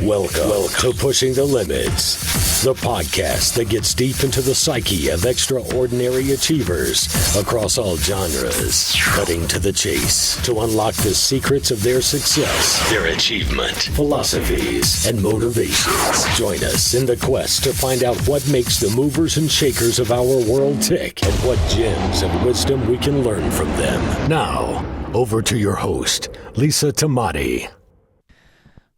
Welcome to Pushing the Limits, the podcast that gets deep into the psyche of extraordinary achievers across all genres, cutting to the chase to unlock the secrets of their success, their achievement, philosophies, and motivations. Join us in the quest to find out what makes the movers and shakers of our world tick and what gems of wisdom we can learn from them. Now, over to your host, Lisa Tamati.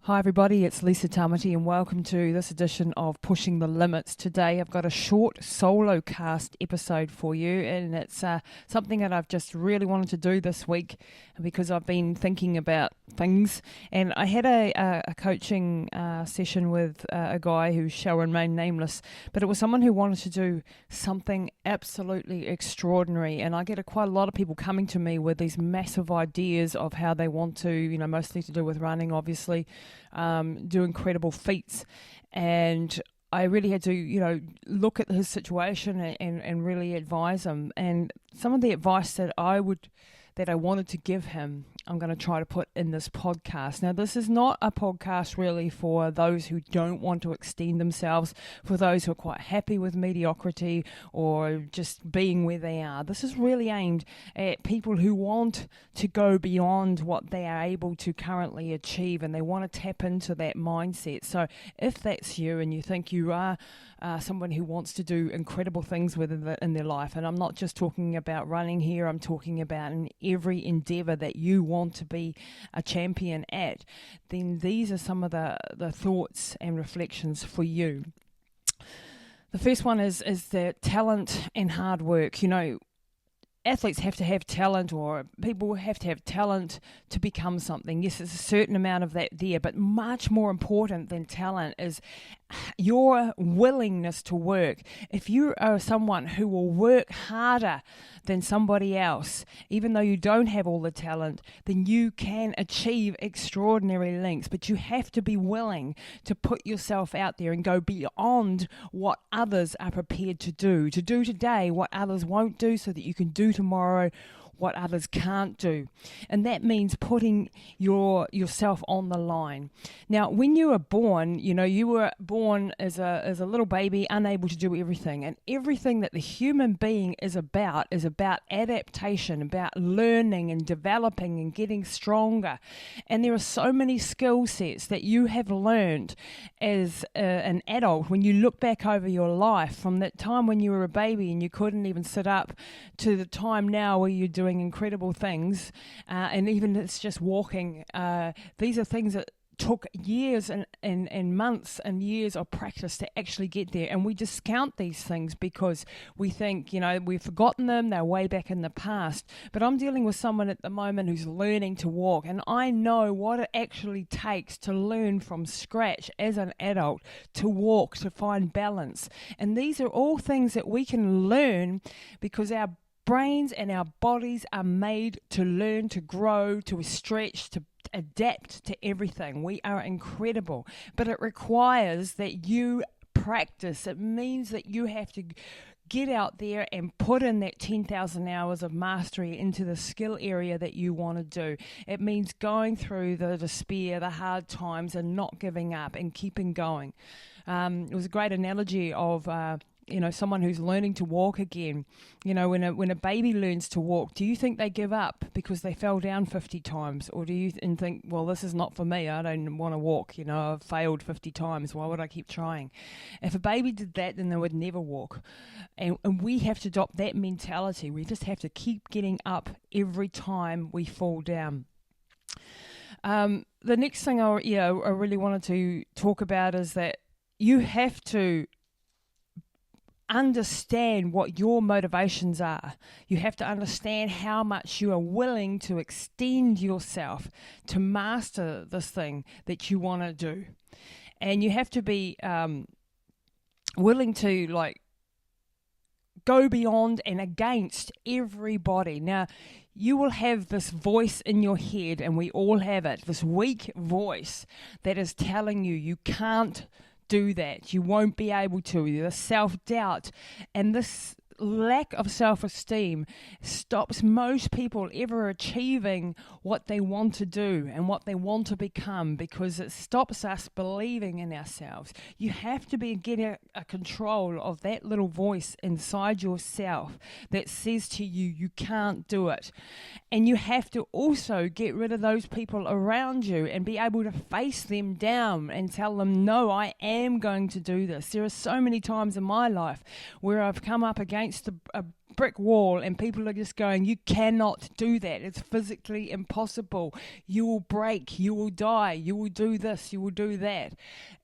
Hi everybody, it's Lisa Tamati and welcome to this edition of Pushing the Limits. Today I've got a short solo cast episode for you, and it's something that I've just really wanted to do this week because I've been thinking about things. And I had a coaching session with a guy who shall remain nameless, but it was someone who wanted to do something absolutely extraordinary. And I get quite a lot of people coming to me with these massive ideas of how they want to, mostly to do with running, obviously. Do incredible feats, and I really had to, look at his situation and really advise him. And some of the advice that I wanted to give him, I'm going to try to put in this podcast. Now, this is not a podcast really for those who don't want to extend themselves, for those who are quite happy with mediocrity or just being where they are. This is really aimed at people who want to go beyond what they are able to currently achieve, and they want to tap into that mindset. So if that's you and you think you are someone who wants to do incredible things in their life, and I'm not just talking about running here, I'm talking about in every endeavor that you want to be a champion at, then these are some of the thoughts and reflections for you. The first one is the talent and hard work. Athletes have to have talent, or people have to have talent to become something. Yes, there's a certain amount of that there, but much more important than talent is your willingness to work. If you are someone who will work harder than somebody else, even though you don't have all the talent, then you can achieve extraordinary lengths. But you have to be willing to put yourself out there and go beyond what others are prepared to do today what others won't do, so that you can do tomorrow what others can't do. And that means putting yourself on the line. Now, when you were born, you were born as a little baby, unable to do everything. And everything that the human being is about adaptation, about learning and developing and getting stronger. And there are so many skill sets that you have learned as an adult when you look back over your life, from that time when you were a baby and you couldn't even sit up, to the time now where you're doing incredible things, and even it's just walking. These are things that took years and months and years of practice to actually get there, and we discount these things because we think, we've forgotten them, they're way back in the past. But I'm dealing with someone at the moment who's learning to walk, and I know what it actually takes to learn from scratch as an adult to walk, to find balance. And these are all things that we can learn because our brains and our bodies are made to learn, to grow, to stretch, to adapt to everything. We are incredible, but it requires that you practice. It means that you have to get out there and put in that 10,000 hours of mastery into the skill area that you want to do. It means going through the despair, the hard times, and not giving up and keeping going. It was a great analogy of someone who's learning to walk again. When a baby learns to walk, do you think they give up because they fell down 50 times? Or do you think, well, this is not for me, I don't want to walk, I've failed 50 times, why would I keep trying? If a baby did that, then they would never walk. And we have to adopt that mentality. We just have to keep getting up every time we fall down. The next thing I really wanted to talk about is that you have to understand what your motivations are. You have to understand how much you are willing to extend yourself to master this thing that you want to do. And you have to be willing to go beyond and against everybody. Now, you will have this voice in your head, and we all have it, this weak voice that is telling you can't do that, you won't be able to, the self-doubt. And this lack of self-esteem stops most people ever achieving what they want to do and what they want to become, because it stops us believing in ourselves. You have to get a control of that little voice inside yourself that says to you, you can't do it. And you have to also get rid of those people around you and be able to face them down and tell them, no, I am going to do this. There are so many times in my life where I've come up against a brick wall and people are just going, you cannot do that. It's physically impossible. You will break. You will die. You will do this. You will do that.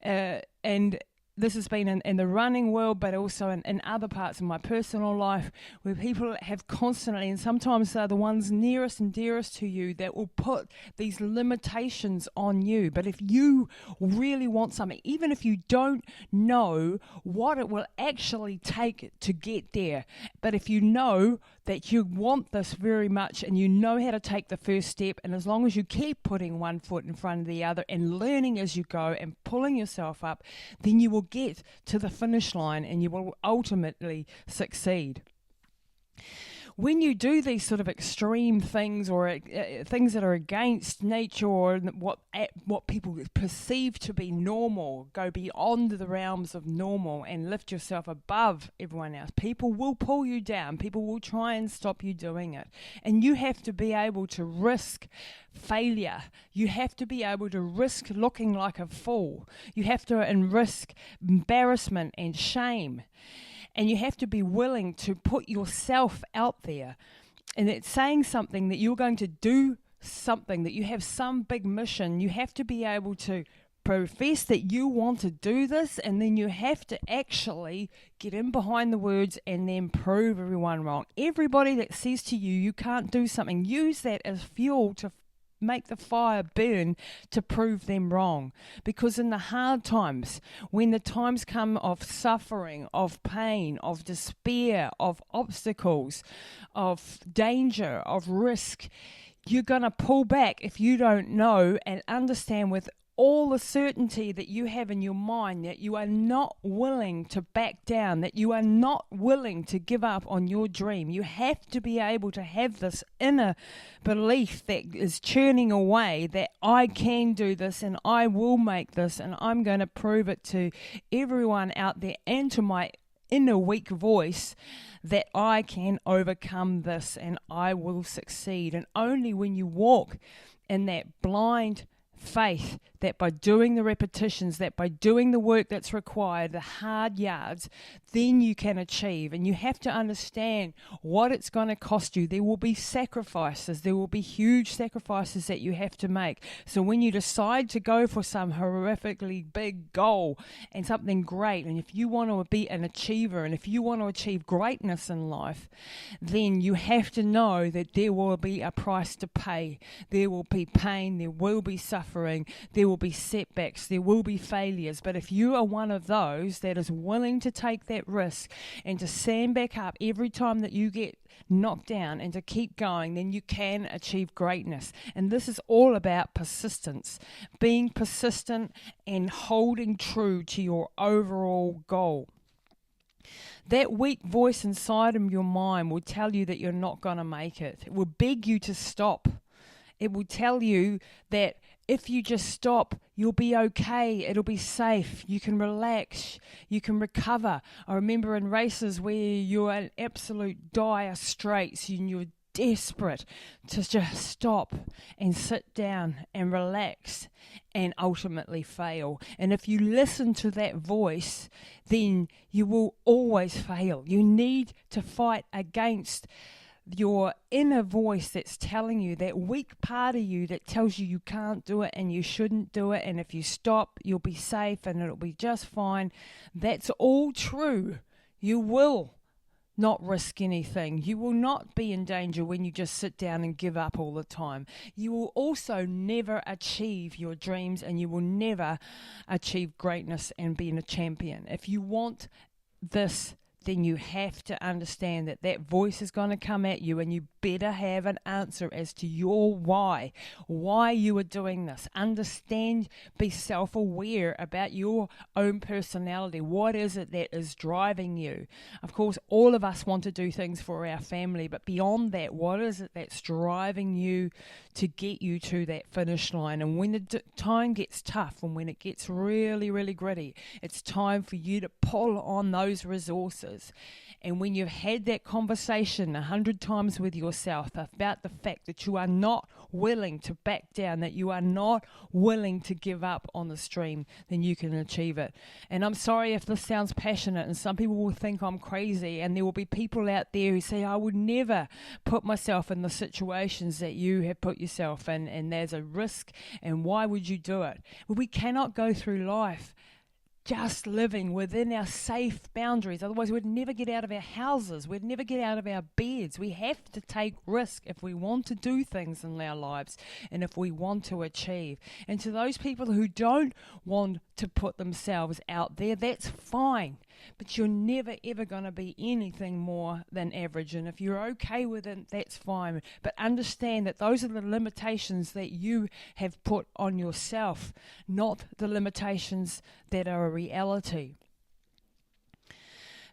And this has been in the running world, but also in other parts of my personal life, where people have constantly, and sometimes they're the ones nearest and dearest to you, that will put these limitations on you. But if you really want something, even if you don't know what it will actually take to get there, but if you know that you want this very much and you know how to take the first step, and as long as you keep putting one foot in front of the other and learning as you go and pulling yourself up, then you will get to the finish line and you will ultimately succeed. When you do these sort of extreme things, or things that are against nature, or what people perceive to be normal, go beyond the realms of normal and lift yourself above everyone else, people will pull you down. People will try and stop you doing it. And you have to be able to risk failure. You have to be able to risk looking like a fool. You have to risk embarrassment and shame. And you have to be willing to put yourself out there. And it's saying something that you're going to do something, that you have some big mission. You have to be able to profess that you want to do this, and then you have to actually get in behind the words and then prove everyone wrong. Everybody that says to you, you can't do something, use that as fuel to make the fire burn to prove them wrong. Because in the hard times, when the times come of suffering, of pain, of despair, of obstacles, of danger, of risk, you're going to pull back if you don't know and understand with all the certainty that you have in your mind that you are not willing to back down, that you are not willing to give up on your dream. You have to be able to have this inner belief that is churning away, that I can do this and I will make this and I'm going to prove it to everyone out there and to my inner weak voice that I can overcome this and I will succeed. And only when you walk in that blind faith, that by doing the repetitions, that by doing the work that's required, the hard yards, then you can achieve. And you have to understand what it's going to cost you. There will be sacrifices. There will be huge sacrifices that you have to make. So when you decide to go for some horrifically big goal and something great, and if you want to be an achiever and if you want to achieve greatness in life, then you have to know that there will be a price to pay. There will be pain. There will be suffering. There will be setbacks, there will be failures, but if you are one of those that is willing to take that risk and to stand back up every time that you get knocked down and to keep going, then you can achieve greatness. And this is all about persistence, being persistent and holding true to your overall goal. That weak voice inside of your mind will tell you that you're not going to make it. It will beg you to stop. It will tell you that if you just stop, you'll be okay. It'll be safe. You can relax. You can recover. I remember in races where you're in absolute dire straits and you're desperate to just stop and sit down and relax and ultimately fail. And if you listen to that voice, then you will always fail. You need to fight against your inner voice that's telling you, that weak part of you that tells you you can't do it and you shouldn't do it, and if you stop you'll be safe and it'll be just fine. That's all true. You will not risk anything. You will not be in danger when you just sit down and give up all the time. You will also never achieve your dreams, and you will never achieve greatness and being a champion. If you want this, then you have to understand that that voice is going to come at you, and you better have an answer as to your why you are doing this. Understand, be self-aware about your own personality. What is it that is driving you? Of course, all of us want to do things for our family, but beyond that, what is it that's driving you to get you to that finish line? And when the time gets tough and when it gets really, really gritty, it's time for you to pull on those resources. And when you've had that conversation 100 times with yourself about the fact that you are not willing to back down, that you are not willing to give up on the stream, then you can achieve it. And I'm sorry if this sounds passionate, and some people will think I'm crazy, and there will be people out there who say, I would never put myself in the situations that you have put yourself in, and there's a risk, and why would you do it? Well, we cannot go through life just living within our safe boundaries. Otherwise, we'd never get out of our houses. We'd never get out of our beds. We have to take risk if we want to do things in our lives and if we want to achieve. And to those people who don't want to put themselves out there, that's fine. But you're never, ever going to be anything more than average. And if you're okay with it, that's fine. But understand that those are the limitations that you have put on yourself, not the limitations that are a reality.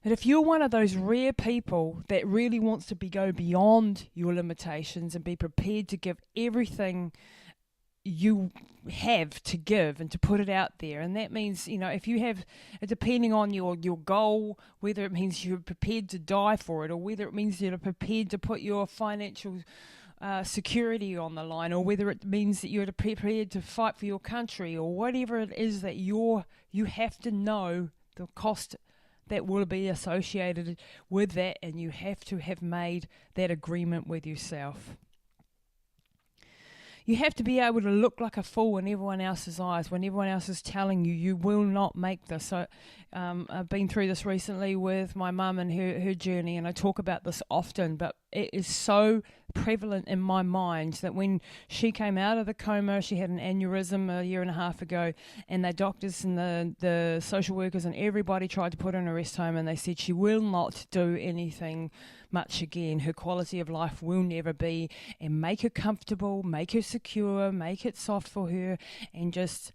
But if you're one of those rare people that really wants to go beyond your limitations and be prepared to give everything you have to give and to put it out there, and that means, if you have, depending on your goal, whether it means you're prepared to die for it, or whether it means you're prepared to put your financial security on the line, or whether it means that you're prepared to fight for your country, or whatever it is that you have to know the cost that will be associated with that, and you have to have made that agreement with yourself. You have to be able to look like a fool in everyone else's eyes when everyone else is telling you will not make this. So I've been through this recently with my mum and her journey, and I talk about this often, but it is so prevalent in my mind that when she came out of the coma, she had an aneurysm a year and a half ago, and the doctors and the social workers and everybody tried to put her in a rest home, and they said she will not do anything much again. Her quality of life will never be, and make her comfortable, make her secure, make it soft for her, and just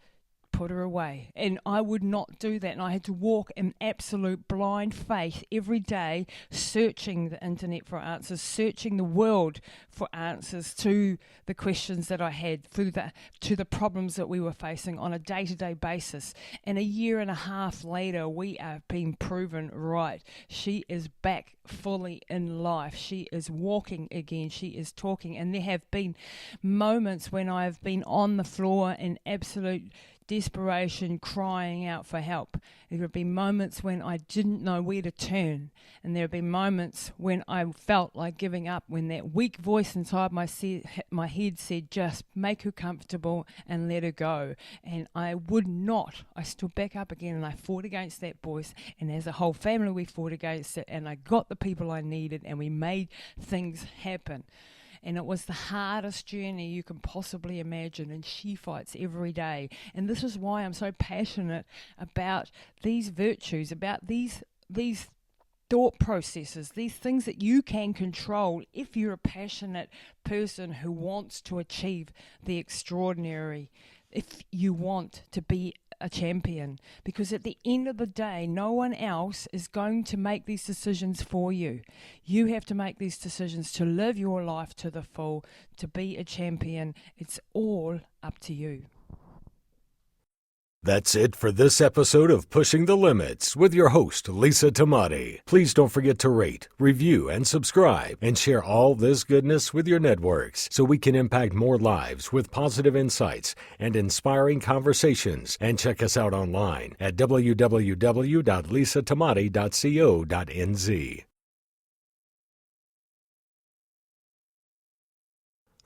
put her away. And I would not do that, and I had to walk in absolute blind faith every day, searching the internet for answers, searching the world for answers to the questions that I had, to the problems that we were facing on a day-to-day basis. And a year and a half later, we have been proven right. She is back fully in life. She is walking again. She is talking. And there have been moments when I have been on the floor in absolute desperation, crying out for help. There have been moments when I didn't know where to turn, and there have been moments when I felt like giving up, when that weak voice inside my head said, just make her comfortable and let her go. And I would not. I stood back up again, and I fought against that voice, and as a whole family we fought against it, and I got the people I needed, and we made things happen. And it was the hardest journey you can possibly imagine, and she fights every day. And this is why I'm so passionate about these virtues, about these thought processes, these things that you can control if you're a passionate person who wants to achieve the extraordinary, if you want to be a champion. Because at the end of the day, no one else is going to make these decisions for you. You have to make these decisions to live your life to the full, to be a champion. It's all up to you. That's it for this episode of Pushing the Limits with your host, Lisa Tamati. Please don't forget to rate, review, and subscribe, and share all this goodness with your networks so we can impact more lives with positive insights and inspiring conversations. And check us out online at www.lisatamati.co.nz.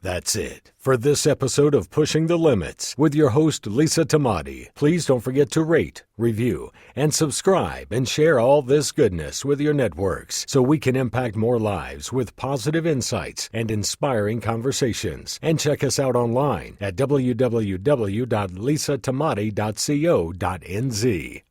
That's it for this episode of Pushing the Limits with your host, Lisa Tamati. Please don't forget to rate, review, and subscribe, and share all this goodness with your networks so we can impact more lives with positive insights and inspiring conversations. And check us out online at www.lisatamati.co.nz.